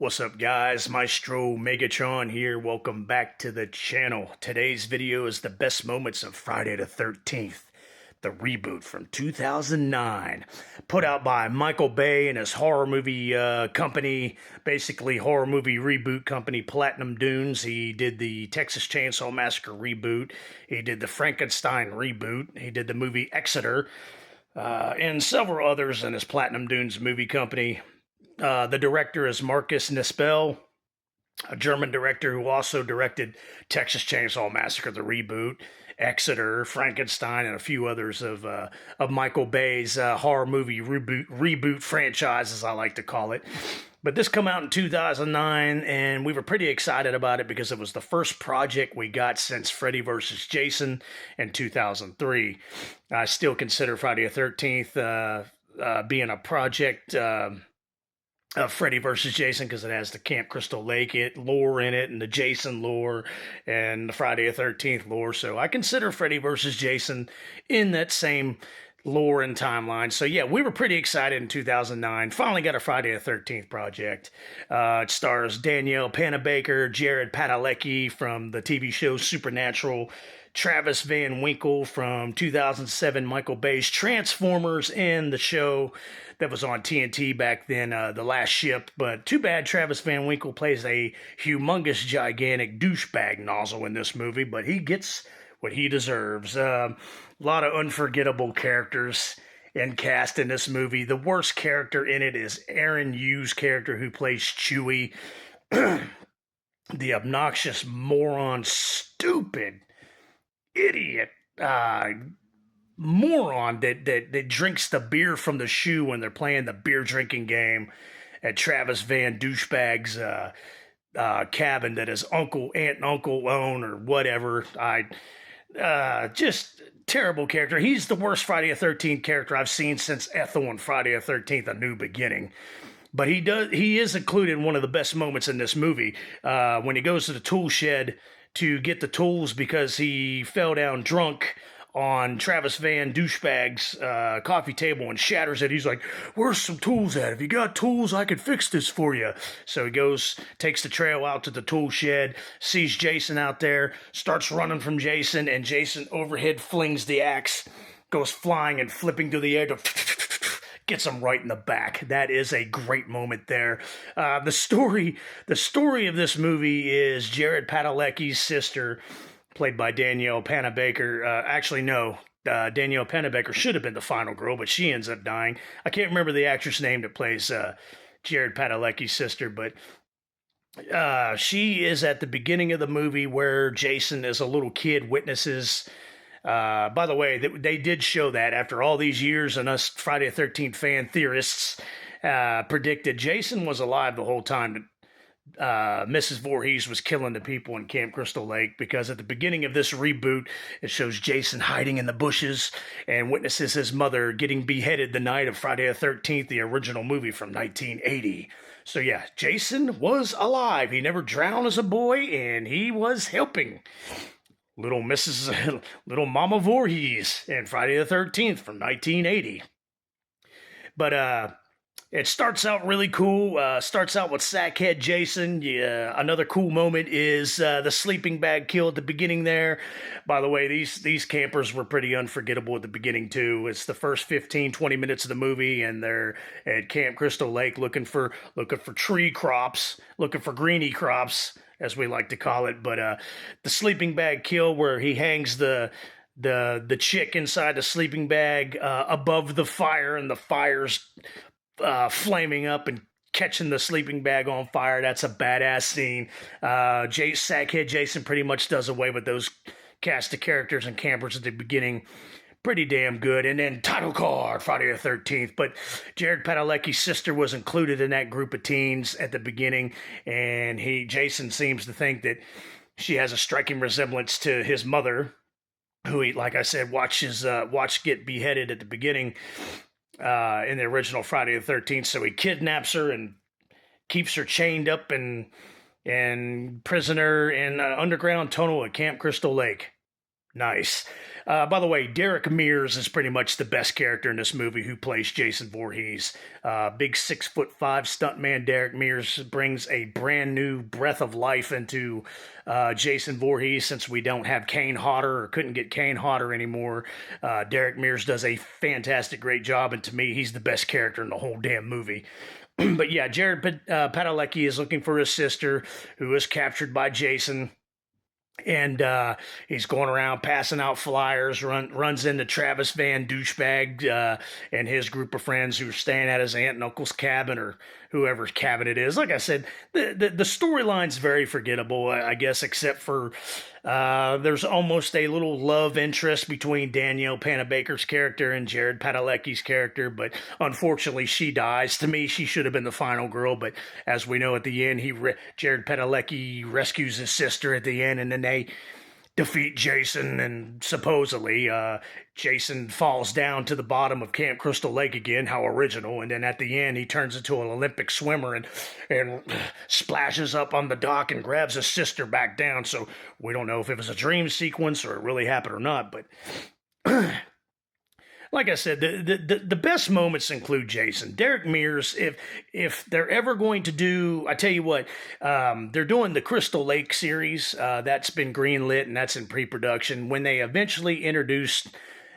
What's up, guys? Maestro Megatron here. Welcome back to the channel. Today's video is the best moments of Friday the 13th, the reboot from 2009, put out by Michael Bay and his horror movie company, basically horror movie reboot company, Platinum Dunes. He did the Texas Chainsaw Massacre reboot. He did the Frankenstein reboot. He did the movie Exeter, and several others in his Platinum Dunes movie company. The director is Marcus Nispel, a German director who also directed Texas Chainsaw Massacre, the reboot, Exeter, Frankenstein, and a few others of Michael Bay's horror movie reboot franchise, as I like to call it. But this came out in 2009, and we were pretty excited about it because it was the first project we got since Freddy vs. Jason in 2003. I still consider Friday the 13th being a project Freddy vs. Jason because it has the Camp Crystal Lake lore in it and the Jason lore and the Friday the 13th lore. So I consider Freddy vs. Jason in that same lore and timeline. So yeah, we were pretty excited in 2009. Finally got a Friday the 13th project. It stars Danielle Panabaker, Jared Padalecki from the TV show Supernatural, Travis Van Winkle from 2007, Michael Bay's Transformers, and the show that was on TNT back then, The Last Ship. But too bad Travis Van Winkle plays a humongous, gigantic douchebag nozzle in this movie, but he gets what he deserves. A lot of unforgettable characters and cast in this movie. The worst character in it is Aaron Yu's character, who plays Chewie. The obnoxious moron, stupid idiot moron that drinks the beer from the shoe when they're playing the beer drinking game at Travis Van Douchebag's cabin that his aunt and uncle own or whatever. Just terrible character. He's the worst Friday the 13th character I've seen since Ethel on Friday the 13th, A New Beginning. But he is included in one of the best moments in this movie when he goes to the tool shed to get the tools because he fell down drunk on Travis Van Douchebag's coffee table and shatters it. He's like, "Where's some tools at? If you got tools, I could fix this for you." So he goes, takes the trail out to the tool shed, sees Jason out there, starts running from Jason, and Jason overhead flings the axe, goes flying and flipping through the air, gets him right in the back. That is a great moment there. The story of this movie is Jared Padalecki's sister, played by Danielle Panabaker. Actually, no. Danielle Panabaker should have been the final girl, but she ends up dying. I can't remember the actress name that plays Jared Padalecki's sister, but she is at the beginning of the movie where Jason, as a little kid, witnesses. By the way, they did show that after all these years, and us Friday the 13th fan theorists predicted Jason was alive the whole time that Mrs. Voorhees was killing the people in Camp Crystal Lake, because at the beginning of this reboot, it shows Jason hiding in the bushes and witnesses his mother getting beheaded the night of Friday the 13th, the original movie from 1980. So yeah, Jason was alive. He never drowned as a boy, and he was helping little Mama Voorhees in Friday the 13th from 1980. But it starts out really cool. Starts out with Sackhead Jason. Yeah, another cool moment is the sleeping bag kill at the beginning there. By the way, these campers were pretty unforgettable at the beginning too. It's the first 15-20 minutes of the movie, and they're at Camp Crystal Lake looking for tree crops, looking for greenie crops, as we like to call it. But the sleeping bag kill, where he hangs the chick inside the sleeping bag above the fire, and the fire's flaming up and catching the sleeping bag on fire. That's a badass scene. Sackhead Jason pretty much does away with those cast of characters and campers at the beginning. Pretty damn good. And then title card, Friday the 13th. But Jared Padalecki's sister was included in that group of teens at the beginning, and Jason seems to think that she has a striking resemblance to his mother, who he, like I said, watched get beheaded at the beginning in the original Friday the 13th. So he kidnaps her and keeps her chained up and prisoner in an underground tunnel at Camp Crystal Lake. Nice. By the way, Derek Mears is pretty much the best character in this movie who plays Jason Voorhees. Big 6'5" stuntman Derek Mears brings a brand new breath of life into Jason Voorhees since we don't have Kane Hodder or couldn't get Kane Hodder anymore. Derek Mears does a fantastic, great job, and to me, he's the best character in the whole damn movie. But yeah, Jared Padalecki is looking for his sister who is captured by Jason. And he's going around passing out flyers, runs into Travis Van Douchebag and his group of friends who are staying at his aunt and uncle's cabin or whoever's cabin it is. Like I said, the storyline's very forgettable, I guess, except for there's almost a little love interest between Danielle Panabaker's character and Jared Padalecki's character, but unfortunately she dies. To me, she should have been the final girl, but as we know at the end, Jared Padalecki rescues his sister at the end, and then they defeat Jason, and supposedly Jason falls down to the bottom of Camp Crystal Lake again. How original. And then at the end, he turns into an Olympic swimmer and splashes up on the dock and grabs his sister back down. So we don't know if it was a dream sequence or it really happened or not. But like I said, the best moments include Jason. Derek Mears, if they're ever going to do, I tell you what, they're doing the Crystal Lake series. That's been greenlit and that's in pre-production. When they eventually introduced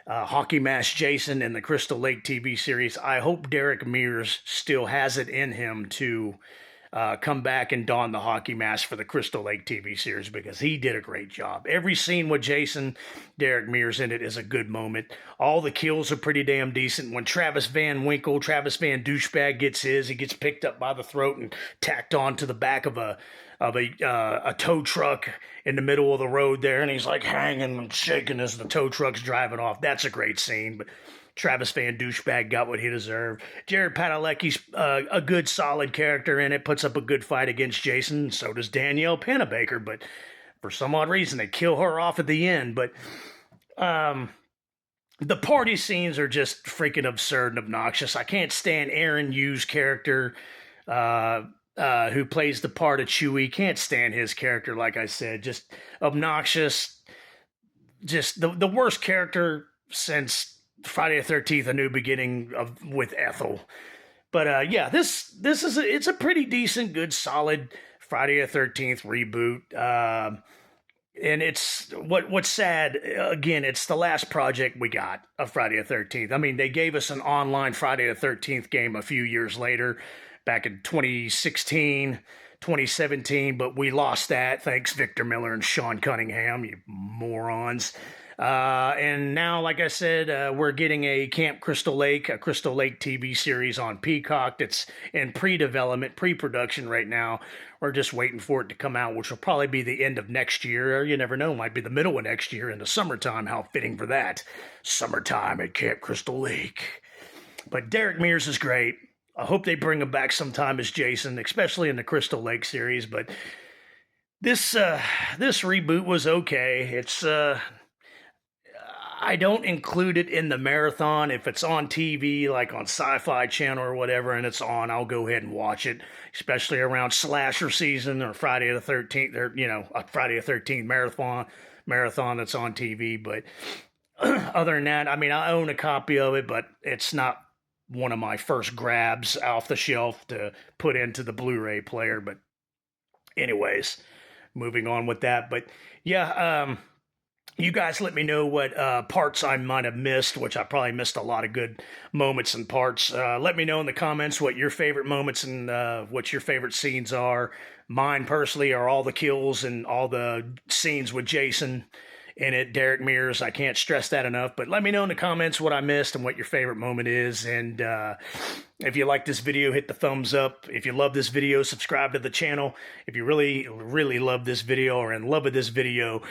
Hockey Mask Jason in the Crystal Lake TV series, I hope Derek Mears still has it in him to come back and don the hockey mask for the Crystal Lake TV series because he did a great job. Every scene with Jason, Derek Mears in it is a good moment. All the kills are pretty damn decent. When Travis Van Douchebag gets his, he gets picked up by the throat and tacked on to the back of a tow truck in the middle of the road there, and he's like hanging and shaking as the tow truck's driving off. That's a great scene, but Travis Van Douchebag got what he deserved. Jared Padalecki's a good, solid character in it, puts up a good fight against Jason. So does Danielle Panabaker, but for some odd reason, they kill her off at the end. But the party scenes are just freaking absurd and obnoxious. I can't stand Aaron Yu's character, who plays the part of Chewie. Can't stand his character, like I said. Just obnoxious. Just the worst character since Friday the 13th, A New Beginning with Ethel. But yeah, it's a pretty decent, good, solid Friday the 13th reboot. And it's what's sad, again, it's the last project we got of Friday the 13th. I mean, they gave us an online Friday the 13th game a few years later, back in 2016, 2017, but we lost that. Thanks, Victor Miller and Sean Cunningham, you morons. And now, like I said, we're getting a Crystal Lake TV series on Peacock that's in pre-development, pre-production right now. We're just waiting for it to come out, which will probably be the end of next year, or you never know, might be the middle of next year in the summertime. How fitting for that. Summertime at Camp Crystal Lake. But Derek Mears is great. I hope they bring him back sometime as Jason, especially in the Crystal Lake series. But this reboot was okay. It's I don't include it in the marathon. If it's on TV, like on Sci-Fi Channel or whatever, and it's on, I'll go ahead and watch it, especially around slasher season or Friday the 13th, or, a Friday the 13th marathon that's on TV. But other than that, I mean, I own a copy of it, but it's not one of my first grabs off the shelf to put into the Blu-ray player. But anyways, moving on with that. But yeah, you guys let me know what parts I might have missed, which I probably missed a lot of good moments and parts. Let me know in the comments what your favorite moments and what your favorite scenes are. Mine personally are all the kills and all the scenes with Jason in it, Derek Mears. I can't stress that enough, but let me know in the comments what I missed and what your favorite moment is. And if you like this video, hit the thumbs up. If you love this video, subscribe to the channel. If you really, really love this video or in love with this video,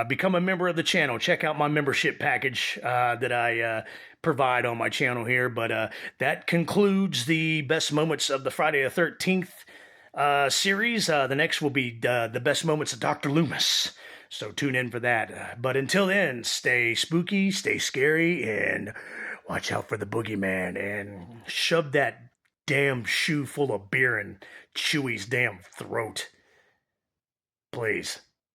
become a member of the channel. Check out my membership package that I provide on my channel here. But that concludes the best moments of the Friday the 13th series. The next will be the best moments of Dr. Loomis. So tune in for that. But until then, stay spooky, stay scary, and watch out for the boogeyman. And shove that damn shoe full of beer in Chewie's damn throat. Please.